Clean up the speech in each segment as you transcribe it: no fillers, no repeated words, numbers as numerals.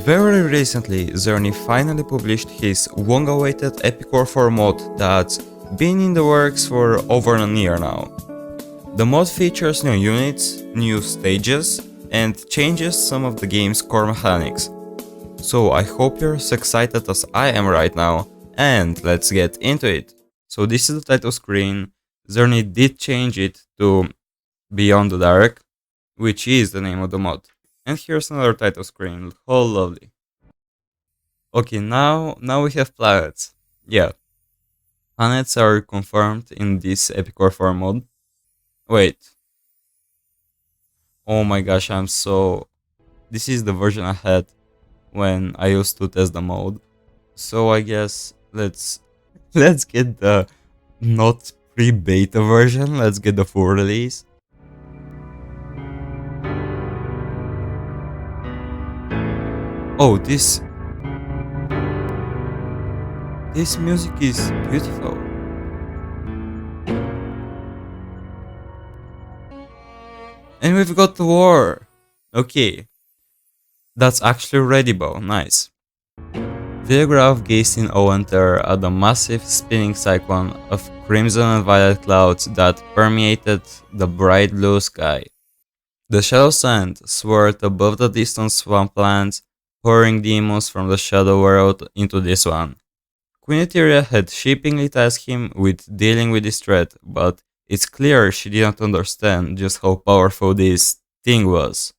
Very recently, Xerney finally published his long-awaited Epic Warfare mod that's been in the works for over a year now. The mod features new units, new stages, and changes some of the game's core mechanics. So I hope you're as excited as I am right now, and let's get into it. So this is the title screen. Xerney did change it to Beyond the Dark, which is the name of the mod. And here's another title screen, oh lovely. Okay, now we have planets. Yeah, planets are confirmed in this Epic Warfare mod. Wait. Oh my gosh, this is the version I had when I used to test the mode. So I guess let's get the not pre-beta version, let's get the full release. Oh, this music is beautiful. And we've got the war. Okay. That's actually readable, nice. Viograph gazed in awe and terror at the massive spinning cyclone of crimson and violet clouds that permeated the bright blue sky. The shadow sand swirled above the distant swamplands, pouring demons from the shadow world into this one. Queen Etheria had shippingly tasked him with dealing with this threat, but it's clear she didn't understand just how powerful this thing was.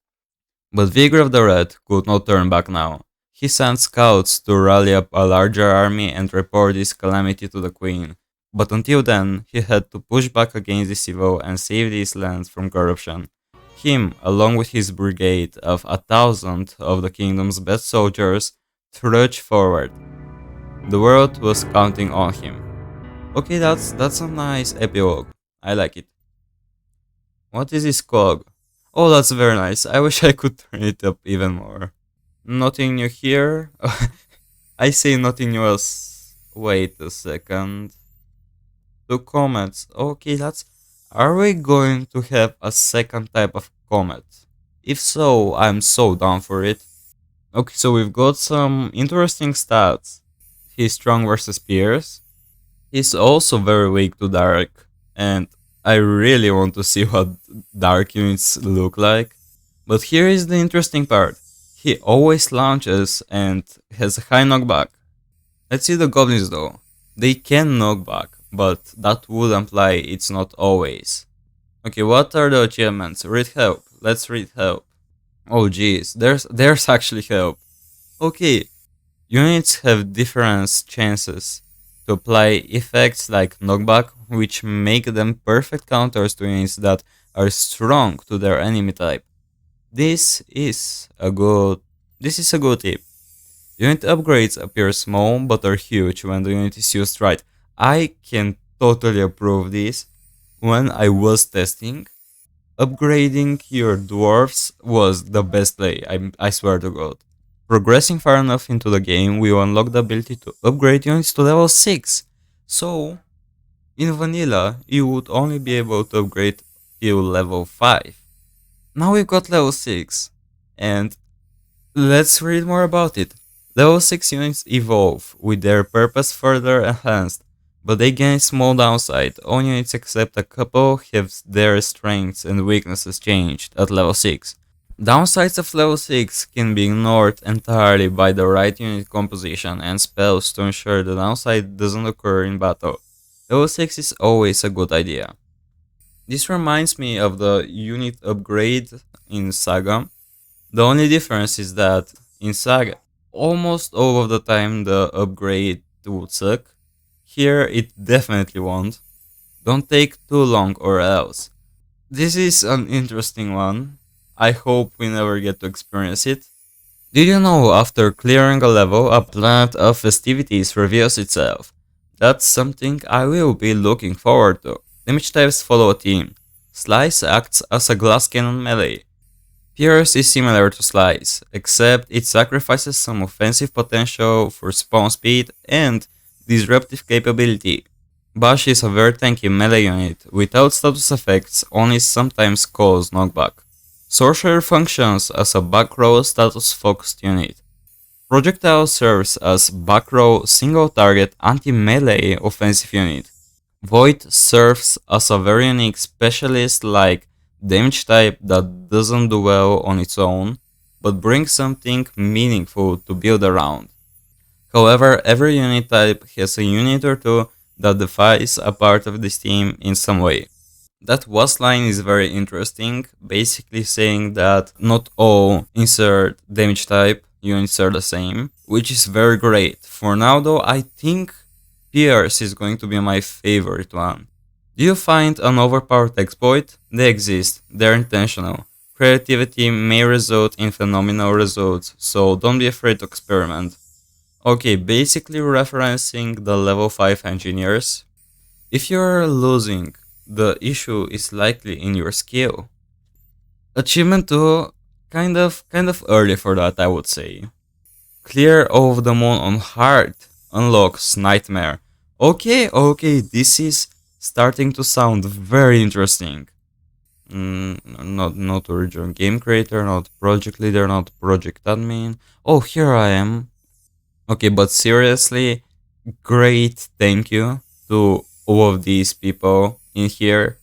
But Viograph the Red could not turn back now. He sent scouts to rally up a larger army and report this calamity to the Queen, but until then, he had to push back against this evil and save these lands from corruption. Him, along with his brigade of 1,000 of the kingdom's best soldiers, trudged forward. The world was counting on him. Okay, that's a nice epilogue. I like it. What is this cog? Oh, that's very nice. I wish I could turn it up even more. Nothing new here. I say nothing new else. Wait a second. Two comets. Okay, Are we going to have a second type of comet? If so, I'm so down for it. Okay, so we've got some interesting stats. He's strong versus peers. He's also very weak to dark. And I really want to see what dark units look like. But here is the interesting part. He always launches and has a high knockback. Let's see the goblins though. They can knock back, but that would imply it's not always. Okay, what are the achievements? Read help. Let's read help. Oh geez, there's actually help. Okay, units have different chances to apply effects like knockback, which make them perfect counters to units that are strong to their enemy type. This is a good tip. Unit upgrades appear small but are huge when the unit is used right. I can totally approve this. When I was testing, upgrading your dwarves was the best play, I swear to god. Progressing far enough into the game, we will unlock the ability to upgrade units to level 6. So, in vanilla, you would only be able to upgrade till level 5. Now we've got level 6, and let's read more about it. Level 6 units evolve, with their purpose further enhanced, but they gain small downside. All units except a couple have their strengths and weaknesses changed at level 6. Downsides of level 6 can be ignored entirely by the right unit composition and spells to ensure the downside doesn't occur in battle. Level 6 is always a good idea. This reminds me of the unit upgrade in Saga. The only difference is that in Saga, almost all of the time the upgrade would suck. Here it definitely won't. Don't take too long or else. This is an interesting one. I hope we never get to experience it. Did you know after clearing a level, a planet of festivities reveals itself? That's something I will be looking forward to. Damage types follow a theme. Slice acts as a glass cannon melee. Pierce is similar to Slice, except it sacrifices some offensive potential for spawn speed and disruptive capability. Bash is a very tanky melee unit, without status effects, only sometimes cause knockback. Sorcerer functions as a back row status focused unit. Projectile serves as back row single target anti-melee offensive unit. Void serves as a very unique specialist like damage type that doesn't do well on its own, but brings something meaningful to build around. However, every unit type has a unit or two that defines a part of this team in some way. That was line is very interesting, basically saying that not all insert damage type units are the same, which is very great. For now though, I think Pierce is going to be my favorite one. Do you find an overpowered exploit? They exist, they're intentional. Creativity may result in phenomenal results, so don't be afraid to experiment. Okay, basically referencing the level 5 engineers. If you're losing, the issue is likely in your skill. Achievement 2, kind of early for that, I would say. Clear of the moon on hard unlocks nightmare. Okay, this is starting to sound very interesting. Not original game creator, not project leader, not project admin. Oh, here I am. Okay, but seriously, great thank you to all of these people in here.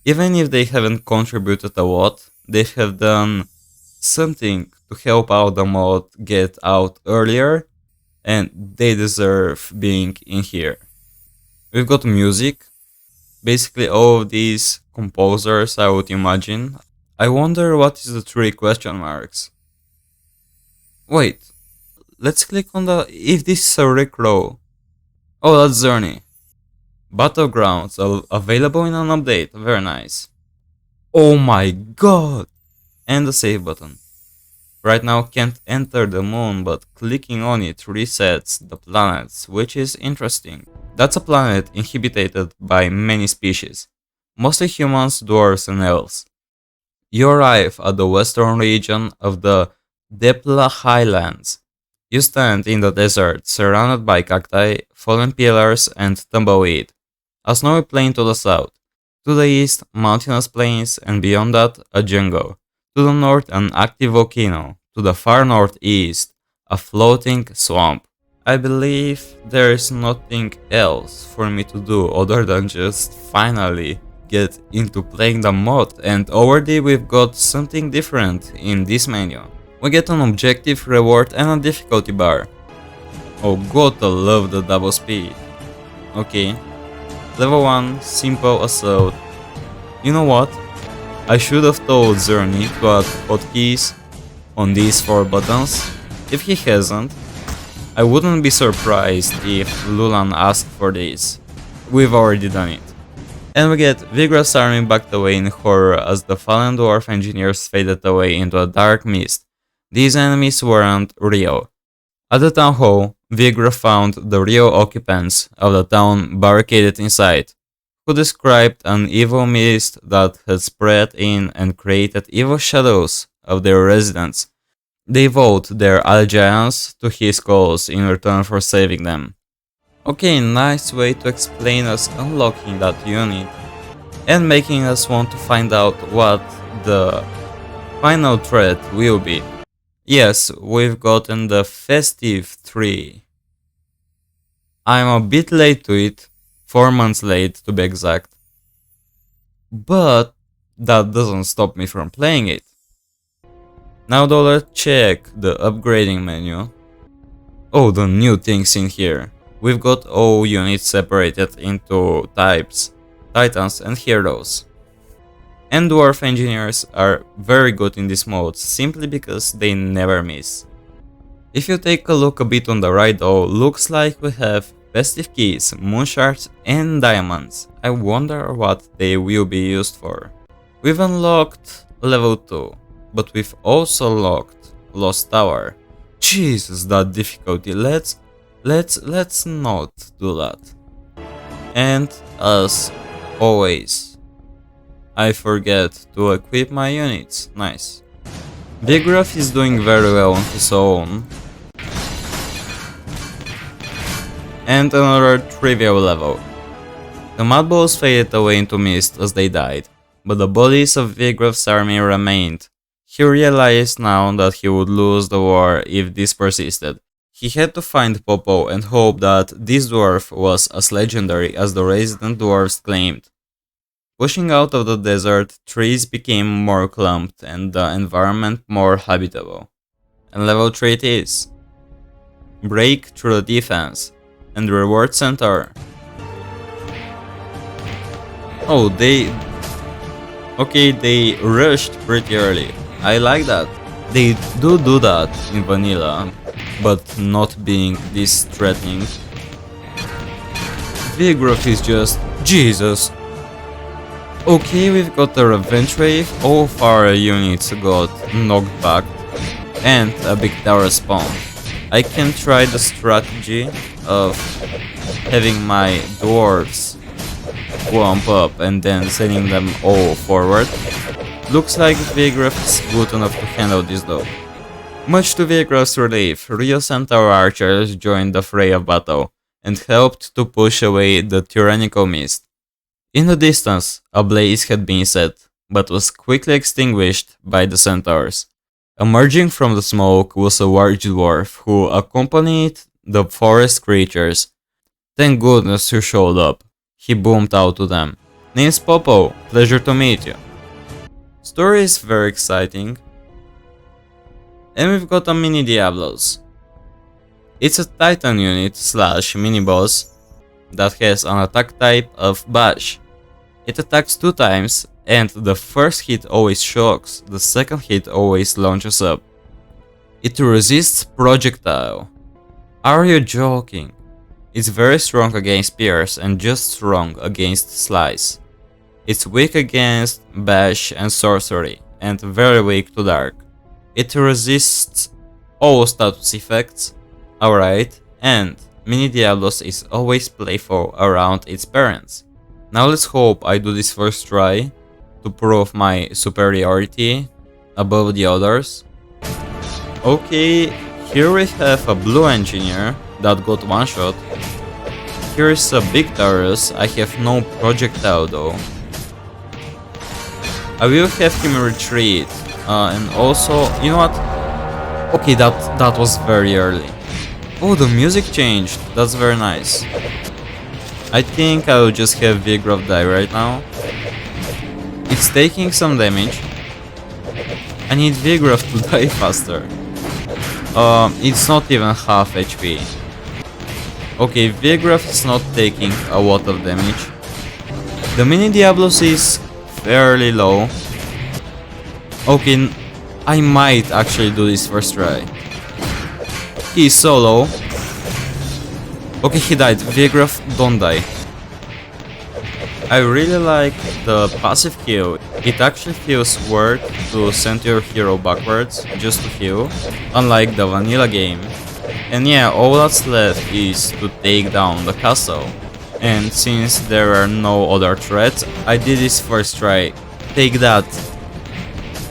Even if they haven't contributed a lot, they have done something to help out the mod get out earlier, and they deserve being in here. We've got music, basically all of these composers I would imagine. I wonder what is the 3 question marks. Wait, let's click on the, if this is a Rickroll. Oh, that's Xerney. Battlegrounds available in an update, very nice. Oh my god! And the save button. Right now can't enter the moon, but clicking on it resets the planets, which is interesting. That's a planet inhabited by many species, mostly humans, dwarves and elves. You arrive at the western region of the Depla Highlands. You stand in the desert, surrounded by cacti, fallen pillars and tumbleweed. A snowy plain to the south. To the east, mountainous plains, and beyond that, a jungle. To the north, an active volcano. To the far northeast, a floating swamp. I believe there is nothing else for me to do other than just finally get into playing the mod, and already we've got something different in this menu. We get an objective, reward and a difficulty bar. Oh god, I love the double speed. Okay. Level 1, simple assault. You know what? I should have told Xerney to add hotkeys on these 4 buttons. If he hasn't, I wouldn't be surprised if Lulan asked for this. We've already done it. And we get Vigorous army backed away in horror as the fallen dwarf engineers faded away into a dark mist. These enemies weren't real. At the town hall, Vigra found the real occupants of the town barricaded inside, who described an evil mist that had spread in and created evil shadows of their residents. They vowed their allegiance to his cause in return for saving them. Okay, nice way to explain us unlocking that unit and making us want to find out what the final threat will be. Yes, we've gotten the Festive tree. I'm a bit late to it, 4 months late to be exact. But that doesn't stop me from playing it. Now though, let's check the upgrading menu. Oh, the new things in here. We've got all units separated into types, titans and heroes. And dwarf engineers are very good in this mode simply because they never miss. If you take a look a bit on the right though, looks like we have festive keys, moon shards and diamonds. I wonder what they will be used for. We've unlocked level 2, but we've also unlocked Lost Tower. Jesus, that difficulty, let's not do that. And as always, I forget to equip my units. Nice. Vigorous is doing very well on his own. And another trivial level. The mud balls faded away into mist as they died, but the bodies of Vigorous army remained. He realized now that he would lose the war if this persisted. He had to find Popo and hope that this dwarf was as legendary as the resident dwarves claimed. Pushing out of the desert, trees became more clumped and the environment more habitable. And level 3 it is. Break through the defense and reward center. Oh, they rushed pretty early. I like that. They do that in vanilla, but not being this threatening. Vigoroth is just Jesus. Okay, we've got a revenge wave, all of our units got knocked back, and a big tower spawn. I can try the strategy of having my dwarves clump up and then sending them all forward. Looks like Vigoroth is good enough to handle this though. Much to Vigoroth's relief, real Centaur archers joined the fray of battle and helped to push away the tyrannical mist. In the distance, a blaze had been set, but was quickly extinguished by the centaurs. Emerging from the smoke was a large dwarf who accompanied the forest creatures. Thank goodness you showed up, he boomed out to them. Name's Popo, pleasure to meet you. Story is very exciting. And we've got a mini Diablos. It's a Titan unit slash mini boss that has an attack type of Bash. It attacks 2 times and the first hit always shocks, the second hit always launches up. It resists projectile. Are you joking? It's very strong against Pierce and just strong against Slice. It's weak against Bash and Sorcery and very weak to Dark. It resists all status effects, alright, and Mini Diablos is always playful around its parents. Now let's hope I do this first try to prove my superiority above the others. Okay, here we have a blue engineer that got one shot. Here is a big Taurus, I have no projectile though. I will have him retreat, and also, you know what? Okay, that was very early. Oh, the music changed, that's very nice. I think I will just have Vigoroth die right now. It's taking some damage. I need Vigoroth to die faster. It's not even half HP. Okay, Vigoroth is not taking a lot of damage. The Mini Diablos is fairly low. Okay, I might actually do this first try. He's so low. Okay, he died. Vigoroth, don't die. I really like the passive heal. It actually feels worth to send your hero backwards just to heal, unlike the vanilla game. And yeah, all that's left is to take down the castle. And since there are no other threats, I did this first try. Take that,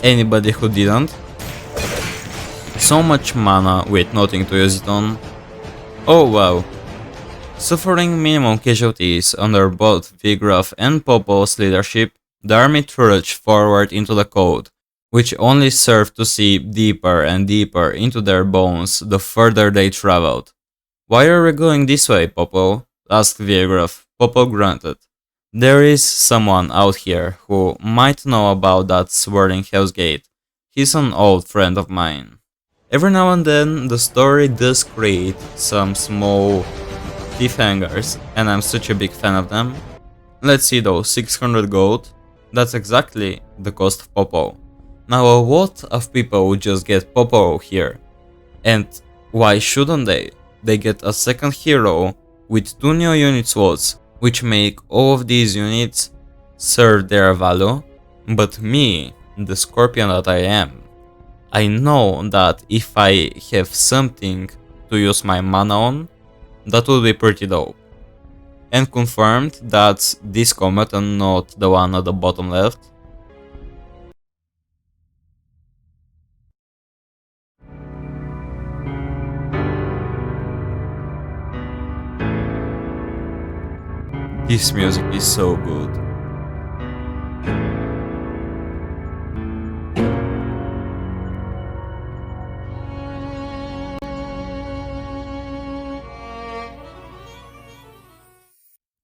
anybody who didn't. So much mana with nothing to use it on. Oh wow. Suffering minimum casualties under both Vigoroth and Popo's leadership, the army trudged forward into the cold, which only served to seep deeper and deeper into their bones the further they traveled. Why are we going this way, Popo? Asked Vigoroth. Popo grunted. There is someone out here who might know about that swirling Hell's Gate. He's an old friend of mine. Every now and then, the story does create some small cliffhangers, and I'm such a big fan of them. Let's see though, 600 gold, that's exactly the cost of Popo. Now a lot of people would just get Popo here, and why shouldn't they? They get a second hero with 2 new unit slots, which make all of these units serve their value, but me, the scorpion that I am, I know that if I have something to use my mana on, that would be pretty dope. And confirmed that's this combat and not the one at the bottom left. This music is so good.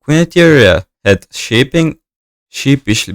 Queen Etheria had shaping sheepishly